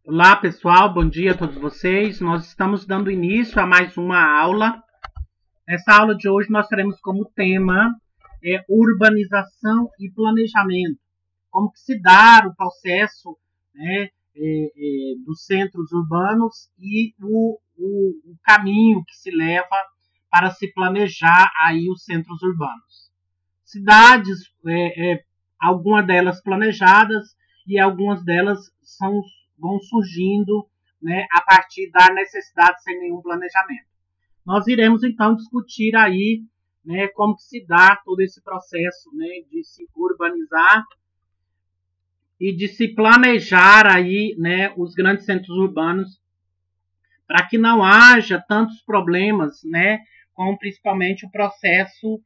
Olá pessoal, bom dia a todos vocês. Nós estamos dando início a mais uma aula. Nessa aula de hoje nós teremos como tema urbanização e planejamento. Como que se dá o processo, né, dos centros urbanos e o caminho que se leva para se planejar aí os centros urbanos. Cidades, algumas delas planejadas e algumas delas vão surgindo, né, a partir da necessidade sem nenhum planejamento. Nós iremos então discutir aí, né, como que se dá todo esse processo, né, de se urbanizar e de se planejar aí, né, os grandes centros urbanos para que não haja tantos problemas, né, com principalmente o processo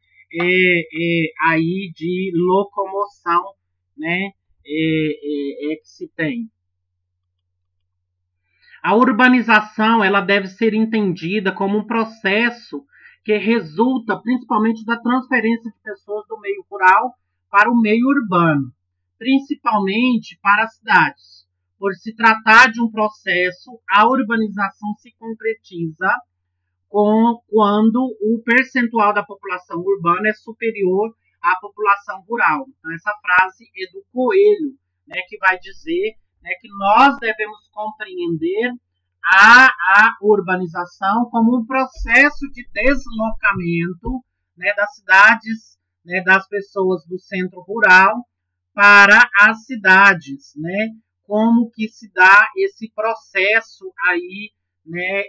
aí de locomoção, né, que se tem. A urbanização ela deve ser entendida como um processo que resulta principalmente da transferência de pessoas do meio rural para o meio urbano, principalmente para as cidades. Por se tratar de um processo, a urbanização se concretiza quando o percentual da população urbana é superior à população rural. Então, essa frase é do Coelho, né, que vai dizer, né, que nós devemos compreender a urbanização como um processo de deslocamento, né, das cidades, né, das pessoas do centro rural para as cidades, né? Como que se dá esse processo aí, né,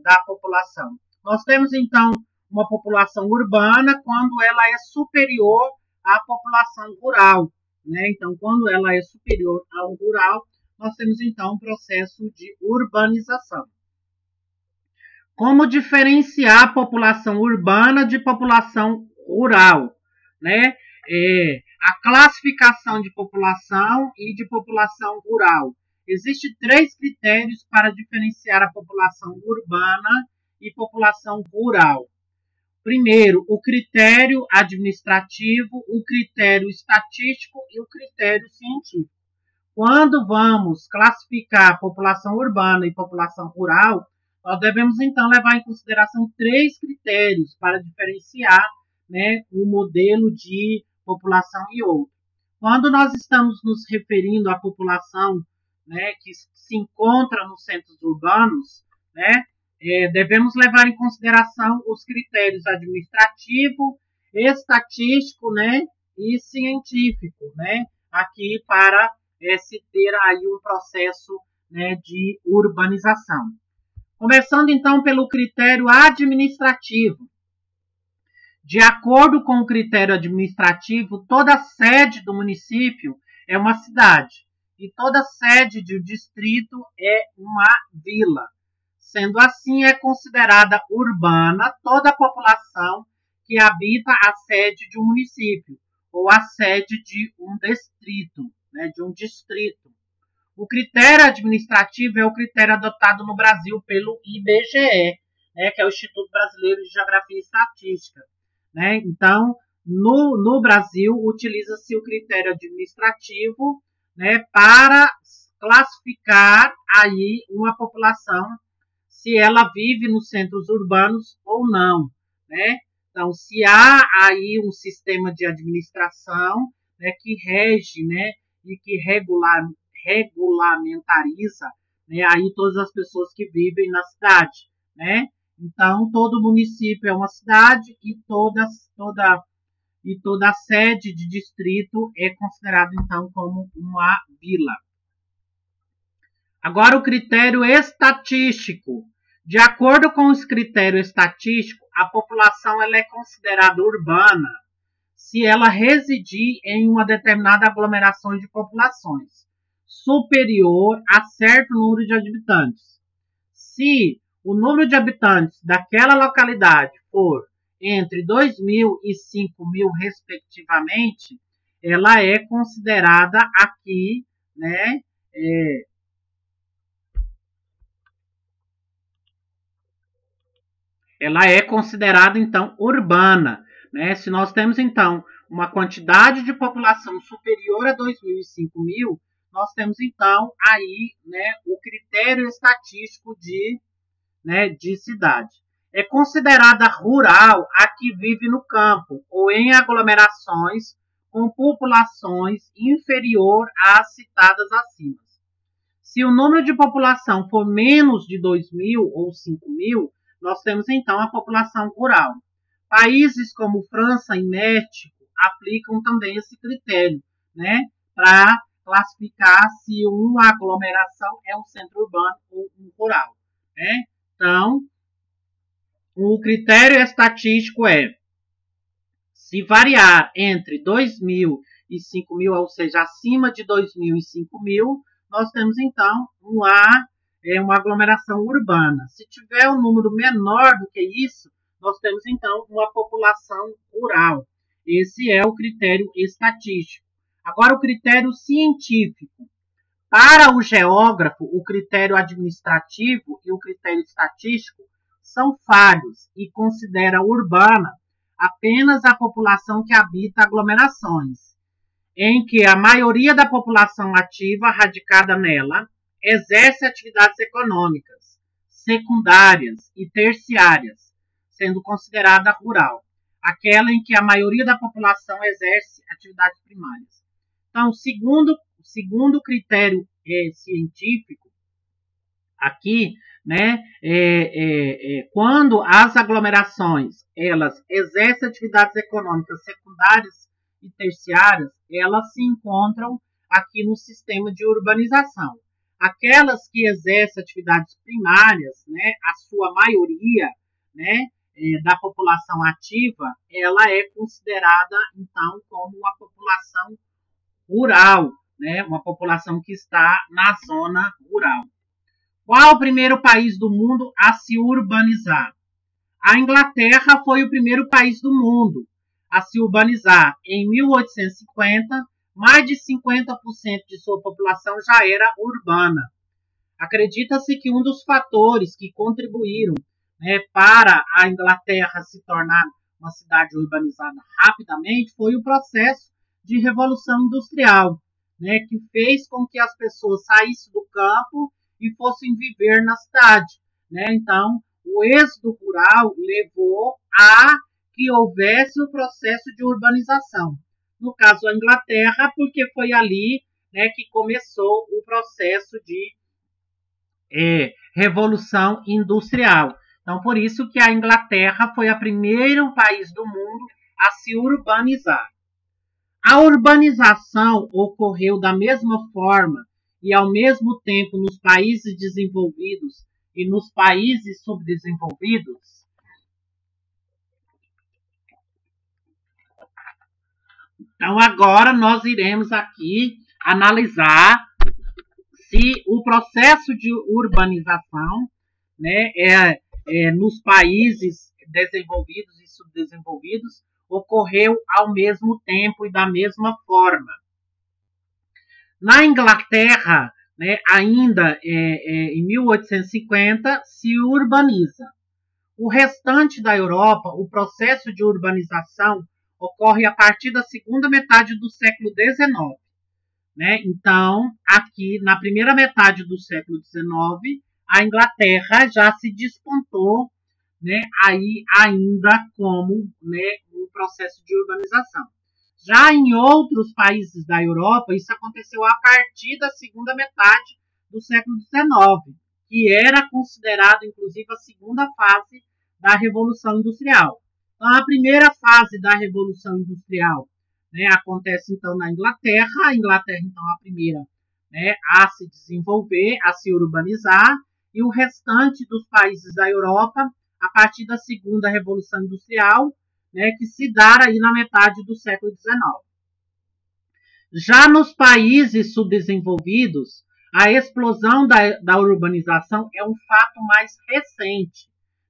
da população. Nós temos então uma população urbana quando ela é superior à população rural, né? Então, quando ela é superior ao rural, nós temos então um processo de urbanização. Como diferenciar a população urbana de população rural, né? A classificação de população e de população rural. Existem 3 critérios para diferenciar a população urbana e população rural. Primeiro, o critério administrativo, o critério estatístico e o critério científico. Quando vamos classificar a população urbana e população rural, nós devemos então levar em consideração 3 critérios para diferenciar, né, um modelo de população e outro. Quando nós estamos nos referindo à população, né, que se encontra nos centros urbanos, né, devemos levar em consideração os critérios administrativo, estatístico, né, e científico, né, aqui para se ter aí um processo, né, de urbanização. Começando então pelo critério administrativo. De acordo com o critério administrativo, toda sede do município é uma cidade e toda sede de um distrito é uma vila. Sendo assim, é considerada urbana toda a população que habita a sede de um município ou a sede de um distrito, né, de um distrito. O critério administrativo é o critério adotado no Brasil pelo IBGE, né, que é o Instituto Brasileiro de Geografia e Estatística. Né? Então, no Brasil, utiliza-se o critério administrativo, né, para classificar aí uma população, se ela vive nos centros urbanos ou não. Né? Então, se há aí um sistema de administração, né, que rege, né, e que regulamentariza, né, aí todas as pessoas que vivem na cidade, né? Então, todo município é uma cidade e toda sede de distrito é considerado, então, como uma vila. Agora, o critério estatístico. De acordo com o critério estatístico, a população ela é considerada urbana se ela residir em uma determinada aglomeração de populações, superior a certo número de habitantes. Se o número de habitantes daquela localidade for entre 2.000 e 5.000 respectivamente, ela é considerada aqui, né, ela é considerada então urbana, né? Se nós temos então uma quantidade de população superior a 2.000 e 5.000, nós temos então aí, né, o critério estatístico de cidade. É considerada rural a que vive no campo ou em aglomerações com populações inferior às citadas acima. Se o número de população for menos de 2.000 ou 5.000, nós temos então a população rural. Países como França e México aplicam também esse critério, né, para classificar se uma aglomeração é um centro urbano ou um rural, né? Então, o critério estatístico é: se variar entre 2.000 e 5.000, ou seja, acima de 2.000 e 5.000, nós temos então uma aglomeração urbana. Se tiver um número menor do que isso, nós temos então uma população rural. Esse é o critério estatístico. Agora, o critério científico. Para o geógrafo, o critério administrativo e o critério estatístico são falhos e considera urbana apenas a população que habita aglomerações, em que a maioria da população ativa radicada nela exerce atividades econômicas, secundárias e terciárias, sendo considerada rural, aquela em que a maioria da população exerce atividades primárias. Então, segundo o critério científico, aqui, né, quando as aglomerações elas exercem atividades econômicas secundárias e terciárias, elas se encontram aqui no sistema de urbanização. Aquelas que exercem atividades primárias, né, a sua maioria, né, da população ativa, ela é considerada, então, como uma população rural, né, uma população que está na zona rural. Qual o primeiro país do mundo a se urbanizar? A Inglaterra foi o primeiro país do mundo a se urbanizar. Em 1850, mais de 50% de sua população já era urbana. Acredita-se que um dos fatores que contribuíram, né, para a Inglaterra se tornar uma cidade urbanizada rapidamente foi o processo de revolução industrial, né, que fez com que as pessoas saíssem do campo e fossem viver na cidade, né? Então, o êxodo rural levou a que houvesse o processo de urbanização. No caso, a Inglaterra, porque foi ali, né, que começou o processo de revolução industrial. Então, por isso que a Inglaterra foi o primeiro país do mundo a se urbanizar. A urbanização ocorreu da mesma forma e ao mesmo tempo nos países desenvolvidos e nos países subdesenvolvidos? Então, agora nós iremos aqui analisar se o processo de urbanização, né, nos países desenvolvidos e subdesenvolvidos ocorreu ao mesmo tempo e da mesma forma. Na Inglaterra, né, ainda em 1850, se urbaniza. O restante da Europa, o processo de urbanização ocorre a partir da segunda metade do século XIX. Né? Então, aqui na primeira metade do século XIX, a Inglaterra já se despontou, né, aí ainda como, né, um processo de urbanização. Já em outros países da Europa, isso aconteceu a partir da segunda metade do século XIX, que era considerado, inclusive, a segunda fase da Revolução Industrial. Então, a primeira fase da Revolução Industrial, né, acontece, então, na Inglaterra. A Inglaterra, então, a primeira, né, a se desenvolver, a se urbanizar, e o restante dos países da Europa, a partir da segunda Revolução Industrial, né, que se dá aí na metade do século XIX. Já nos países subdesenvolvidos, a explosão da urbanização é um fato mais recente,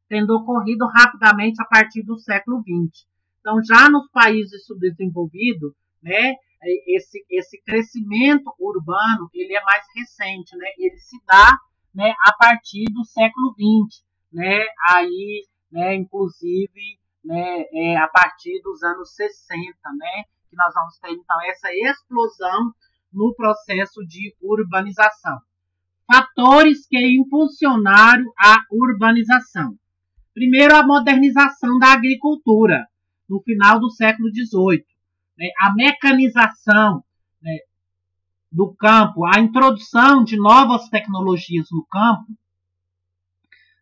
tendo ocorrido rapidamente a partir do século XX. Então, já nos países subdesenvolvidos, né, esse crescimento urbano ele é mais recente, né, ele se dá, né, a partir do século XX, né, aí, né, inclusive, a partir dos anos 60, né, que nós vamos ter, então, essa explosão no processo de urbanização. Fatores que impulsionaram a urbanização. Primeiro, a modernização da agricultura, no final do século XVIII. Né? A mecanização, né, do campo, a introdução de novas tecnologias no campo,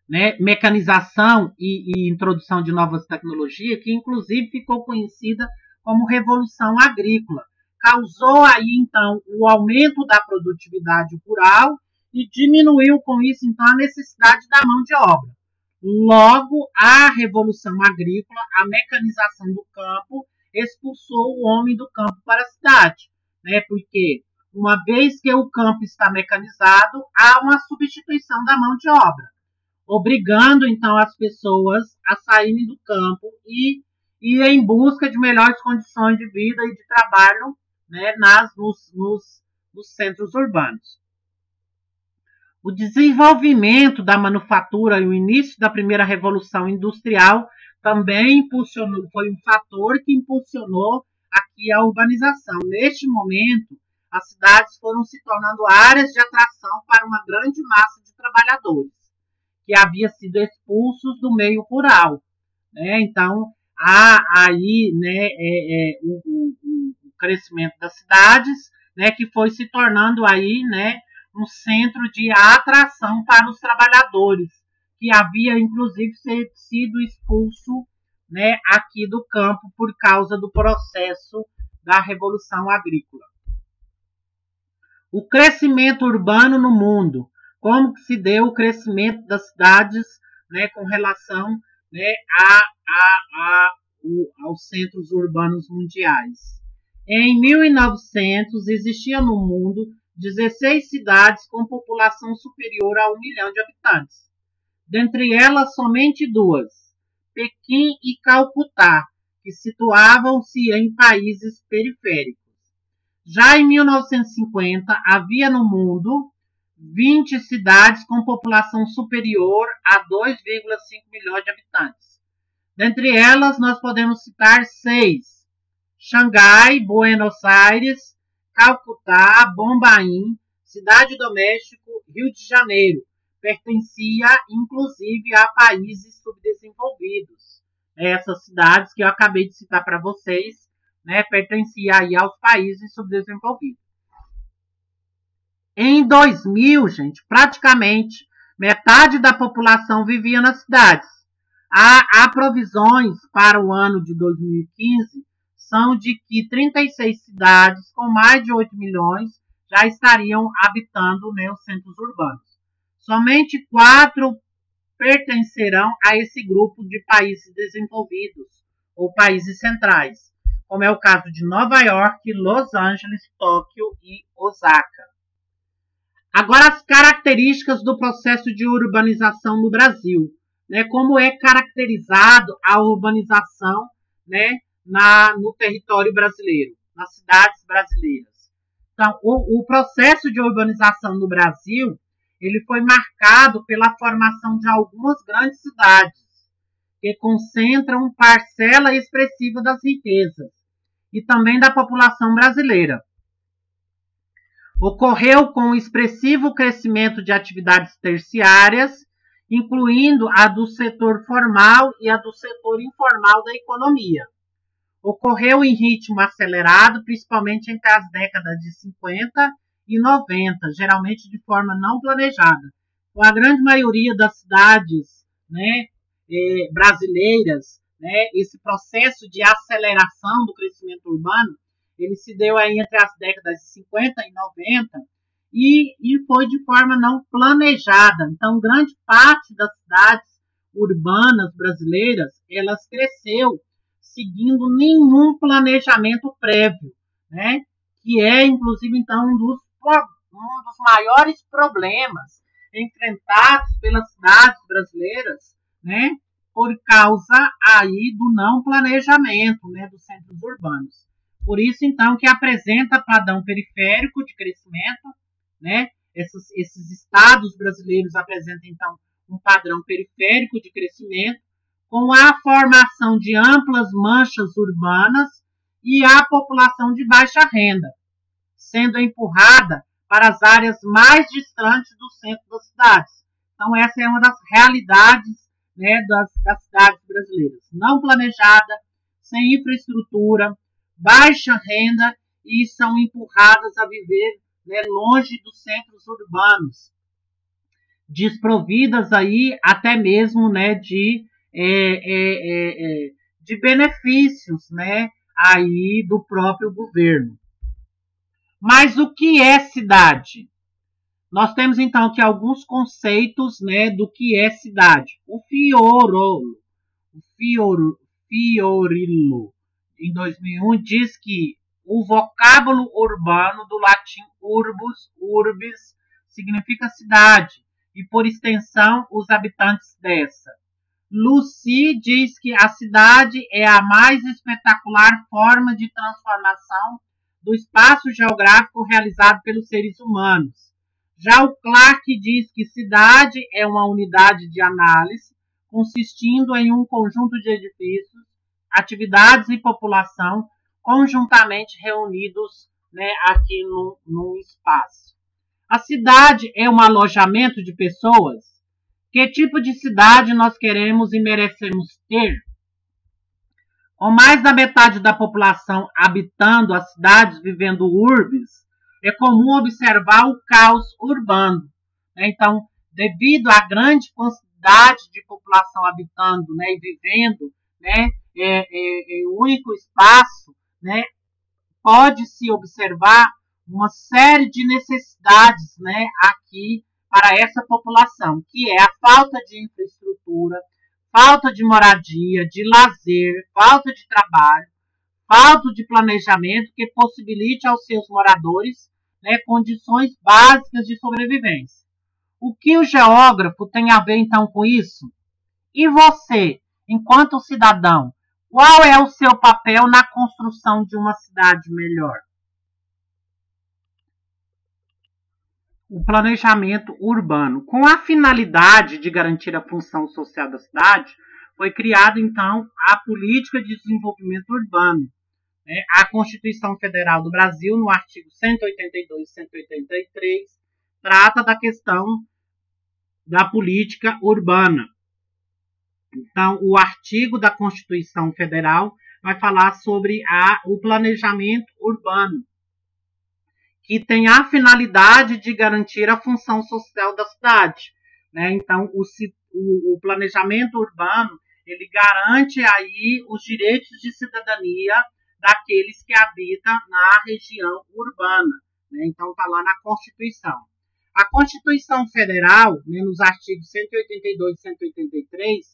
né? Mecanização e introdução de novas tecnologias, que inclusive ficou conhecida como Revolução Agrícola. Causou aí, então, o aumento da produtividade rural e diminuiu com isso, então, a necessidade da mão de obra. Logo, a Revolução Agrícola, a mecanização do campo, expulsou o homem do campo para a cidade, né? Porque, uma vez que o campo está mecanizado, há uma substituição da mão de obra, obrigando, então, as pessoas a saírem do campo e ir em busca de melhores condições de vida e de trabalho, né, nos centros urbanos. O desenvolvimento da manufatura e o início da primeira revolução industrial também foi um fator que impulsionou aqui a urbanização. Neste momento, as cidades foram se tornando áreas de atração para uma grande massa de trabalhadores, que havia sido expulsos do meio rural. Né? Então, há aí, né, o crescimento das cidades, né, que foi se tornando aí, né, um centro de atração para os trabalhadores, que havia, inclusive, sido expulso, né, aqui do campo por causa do processo da Revolução Agrícola. O crescimento urbano no mundo. Como que se deu o crescimento das cidades, né, com relação, né, aos centros urbanos mundiais. Em 1900, existia no mundo 16 cidades com população superior a 1 milhão de habitantes. Dentre elas, somente duas, Pequim e Calcutá, que situavam-se em países periféricos. Já em 1950, havia no mundo 20 cidades com população superior a 2,5 milhões de habitantes. Dentre elas, nós podemos citar 6. Xangai, Buenos Aires, Calcutá, Bombaim, Cidade do México, Rio de Janeiro. Pertencia, inclusive, a países subdesenvolvidos. Essas cidades que eu acabei de citar para vocês, né, pertencia aí aos países subdesenvolvidos. Em 2000, gente, praticamente metade da população vivia nas cidades. Há provisões para o ano de 2015, são de que 36 cidades com mais de 8 milhões já estariam habitando, né, os centros urbanos. Somente 4 pertencerão a esse grupo de países desenvolvidos ou países centrais, como é o caso de Nova York, Los Angeles, Tóquio e Osaka. Agora, as características do processo de urbanização no Brasil, né? Como é caracterizado a urbanização, né, no território brasileiro, nas cidades brasileiras. Então, o processo de urbanização no Brasil, ele foi marcado pela formação de algumas grandes cidades, que concentram parcela expressiva das riquezas e também da população brasileira. Ocorreu com o expressivo crescimento de atividades terciárias, incluindo a do setor formal e a do setor informal da economia. Ocorreu em ritmo acelerado, principalmente entre as décadas de 50 e 90, geralmente de forma não planejada. Com a grande maioria das cidades, né, brasileiras, né, esse processo de aceleração do crescimento urbano, ele se deu aí entre as décadas de 50 e 90 e foi de forma não planejada. Então, grande parte das cidades urbanas brasileiras, elas cresceu seguindo nenhum planejamento prévio, né? Que é, inclusive, então, um dos maiores problemas enfrentados pelas cidades brasileiras, né? Por causa aí do não planejamento, né, dos centros urbanos. Por isso, então, que apresenta padrão periférico de crescimento, né? Esses estados brasileiros apresentam, então, um padrão periférico de crescimento, com a formação de amplas manchas urbanas e a população de baixa renda, sendo empurrada para as áreas mais distantes do centro das cidades. Então, essa é uma das realidades, né, das cidades brasileiras. Não planejada, sem infraestrutura, baixa renda e são empurradas a viver, né, longe dos centros urbanos, desprovidas aí até mesmo, né, de benefícios, né, aí do próprio governo. Mas o que é cidade? Nós temos então aqui alguns conceitos, né, do que é cidade. O Fiorillo, em 2001, diz que o vocábulo urbano do latim urbus, urbis, significa cidade, e por extensão, os habitantes dessa. Lucy diz que a cidade é a mais espetacular forma de transformação do espaço geográfico realizado pelos seres humanos. Já o Clark diz que cidade é uma unidade de análise consistindo em um conjunto de edifícios, atividades e população conjuntamente reunidos, né, aqui num espaço. A cidade é um alojamento de pessoas? Que tipo de cidade nós queremos e merecemos ter? Com mais da metade da população habitando as cidades, vivendo urbes, é comum observar o caos urbano. Então, devido à grande quantidade de população habitando, né, e vivendo, né, em um único espaço, né, pode-se observar uma série de necessidades, né, aqui para essa população, que é a falta de infraestrutura, falta de moradia, de lazer, falta de trabalho, falta de planejamento que possibilite aos seus moradores, né, condições básicas de sobrevivência. O que o geógrafo tem a ver então com isso? E você, enquanto cidadão, qual é o seu papel na construção de uma cidade melhor? O planejamento urbano. Com a finalidade de garantir a função social da cidade, foi criada, então, a Política de Desenvolvimento Urbano. A Constituição Federal do Brasil, no artigo 182 e 183, trata da questão da política urbana. Então, o artigo da Constituição Federal vai falar sobre o planejamento urbano, que tem a finalidade de garantir a função social da cidade. Então, o planejamento urbano, ele garante aí os direitos de cidadania daqueles que habitam na região urbana. Então, está lá na Constituição. A Constituição Federal, nos artigos 182 e 183,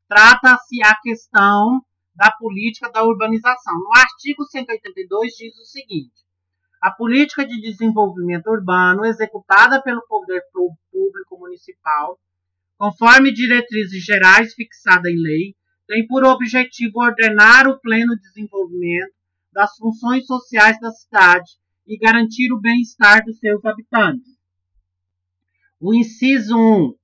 trata-se a questão da política da urbanização. No artigo 182 diz o seguinte: a política de desenvolvimento urbano executada pelo poder público municipal, conforme diretrizes gerais fixadas em lei, tem por objetivo ordenar o pleno desenvolvimento das funções sociais da cidade e garantir o bem-estar dos seus habitantes. O inciso 1.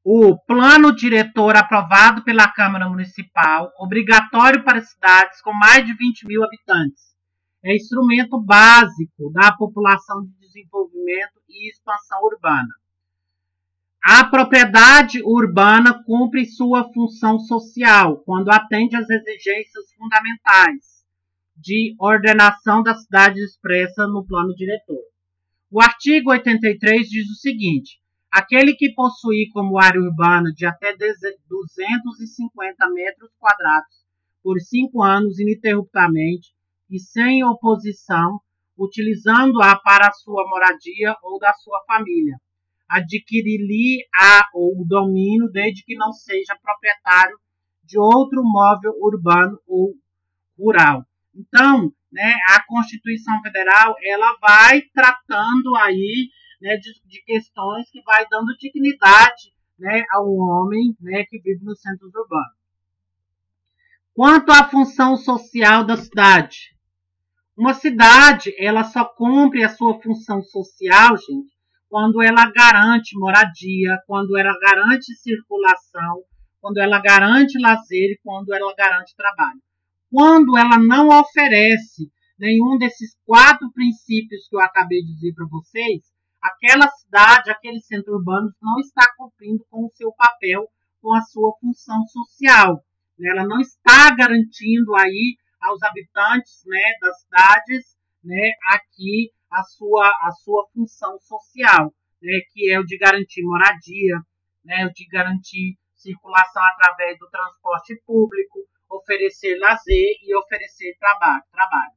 O plano diretor aprovado pela Câmara Municipal, obrigatório para cidades com mais de 20 mil habitantes. É instrumento básico da população de desenvolvimento e expansão urbana. A propriedade urbana cumpre sua função social quando atende às exigências fundamentais de ordenação da cidade expressa no plano diretor. O artigo 83 diz o seguinte: aquele que possuir como área urbana de até 250 metros quadrados por 5 anos ininterruptamente e sem oposição, utilizando-a para a sua moradia ou da sua família, adquirir-lhe-á o domínio desde que não seja proprietário de outro móvel urbano ou rural. Então, a Constituição Federal, ela vai tratando aí, de questões que vai dando dignidade, ao homem, que vive nos centros urbanos. Quanto à função social da cidade, uma cidade, ela só cumpre a sua função social, gente, quando ela garante moradia, quando ela garante circulação, quando ela garante lazer e quando ela garante trabalho. Quando ela não oferece, nenhum desses 4 princípios que eu acabei de dizer para vocês, aquela cidade, aquele centro urbano não está cumprindo com o seu papel, com a sua função social. Ela não está garantindo aí aos habitantes, né, das cidades, né, aqui a sua função social, né, que é o de garantir moradia, né, o de garantir circulação através do transporte público, oferecer lazer e oferecer trabalho.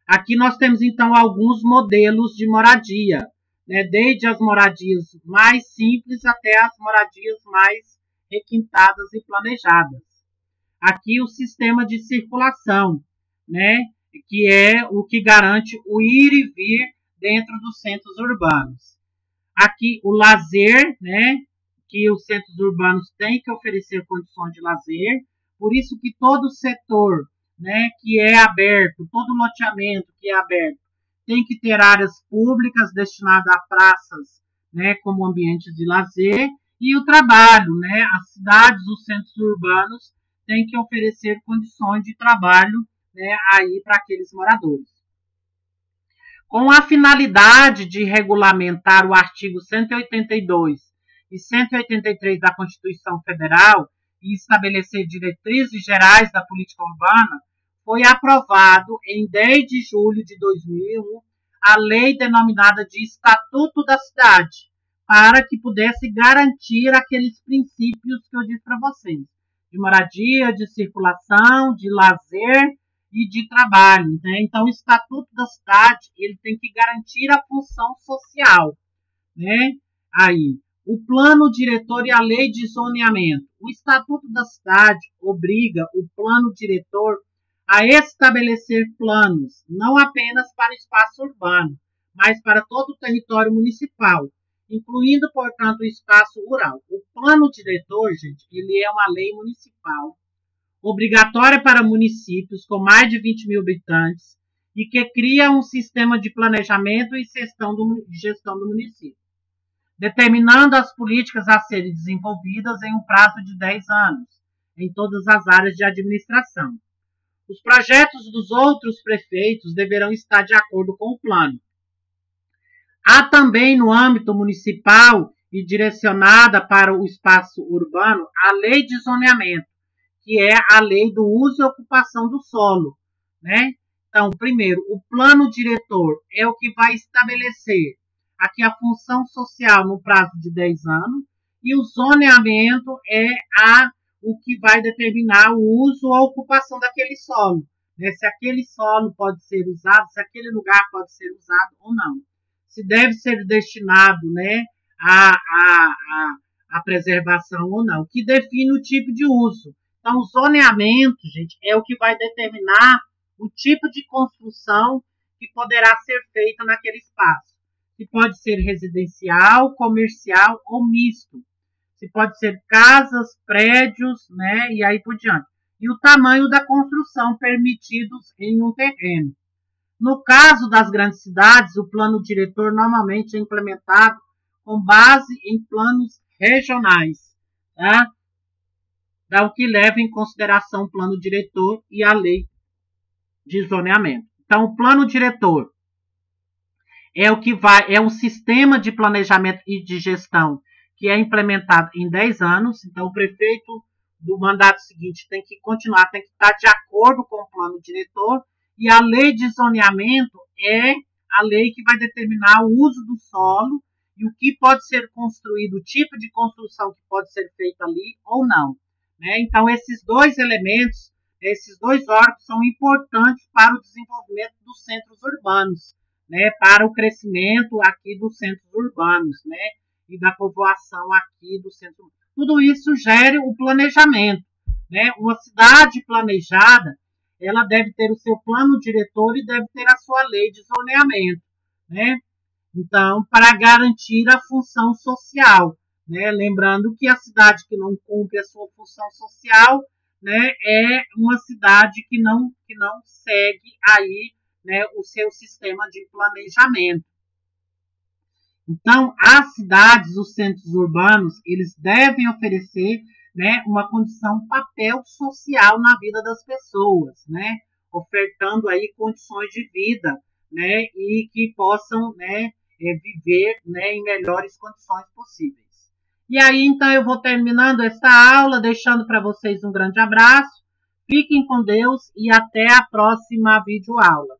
Aqui nós temos, então, alguns modelos de moradia, né, desde as moradias mais simples até as moradias mais requintadas e planejadas. Aqui o sistema de circulação, né, que é o que garante o ir e vir dentro dos centros urbanos. Aqui o lazer, né, que os centros urbanos têm que oferecer condições de lazer, por isso que todo setor, né, que é aberto, todo loteamento que é aberto, tem que ter áreas públicas destinadas a praças, né, como ambientes de lazer, e o trabalho, né, as cidades, os centros urbanos têm que oferecer condições de trabalho, né, aí para aqueles moradores. Com a finalidade de regulamentar o artigo 182 e 183 da Constituição Federal e estabelecer diretrizes gerais da política urbana, foi aprovado em 10 de julho de 2001 a lei denominada de Estatuto da Cidade, para que pudesse garantir aqueles princípios que eu disse para vocês, de moradia, de circulação, de lazer e de trabalho, né? Então, o Estatuto da Cidade, ele tem que garantir a função social, né? Aí, o plano diretor e a lei de zoneamento. O Estatuto da Cidade obriga o plano diretor a estabelecer planos, não apenas para o espaço urbano, mas para todo o território municipal, incluindo, portanto, o espaço rural. O plano diretor, gente, ele é uma lei municipal, obrigatória para municípios com mais de 20 mil habitantes e que cria um sistema de planejamento e gestão do município, determinando as políticas a serem desenvolvidas em um prazo de 10 anos, em todas as áreas de administração. Os projetos dos outros prefeitos deverão estar de acordo com o plano. Há também no âmbito municipal e direcionada para o espaço urbano a lei de zoneamento, que é a lei do uso e ocupação do solo, né? Então, primeiro, o plano diretor é o que vai estabelecer aqui a função social no prazo de 10 anos, e o zoneamento é o que vai determinar o uso ou a ocupação daquele solo, né? Se aquele solo pode ser usado, se aquele lugar pode ser usado ou não. Se deve ser destinado, né, à preservação ou não, que define o tipo de uso. Então, o zoneamento, gente, é o que vai determinar o tipo de construção que poderá ser feita naquele espaço. Se pode ser residencial, comercial ou misto. Se pode ser casas, prédios, né, e aí por diante. E o tamanho da construção permitidos em um terreno. No caso das grandes cidades, o plano diretor normalmente é implementado com base em planos regionais, tá? O que leva em consideração o plano diretor e a lei de zoneamento. Então, o plano diretor é um sistema de planejamento e de gestão que é implementado em 10 anos. Então, o prefeito do mandato seguinte tem que continuar, tem que estar de acordo com o plano diretor. E a lei de zoneamento é a lei que vai determinar o uso do solo e o que pode ser construído, o tipo de construção que pode ser feita ali ou não, né? Então, esses dois elementos, esses dois órgãos são importantes para o desenvolvimento dos centros urbanos, né? Para o crescimento aqui dos centros urbanos, né? E da povoação aqui do centro. Tudo isso gera o planejamento, né? Uma cidade planejada, ela deve ter o seu plano diretor e deve ter a sua lei de zoneamento, né? Então, para garantir a função social, né? Lembrando que a cidade que não cumpre a sua função social, né, é uma cidade que não segue aí, né, o seu sistema de planejamento. Então, as cidades, os centros urbanos, eles devem oferecer, né, uma condição, um papel social na vida das pessoas, né? ofertando aí condições de vida, né, e que possam, né, viver, né, em melhores condições possíveis. E aí, então, eu vou terminando essa aula, deixando para vocês um grande abraço, fiquem com Deus e até a próxima videoaula.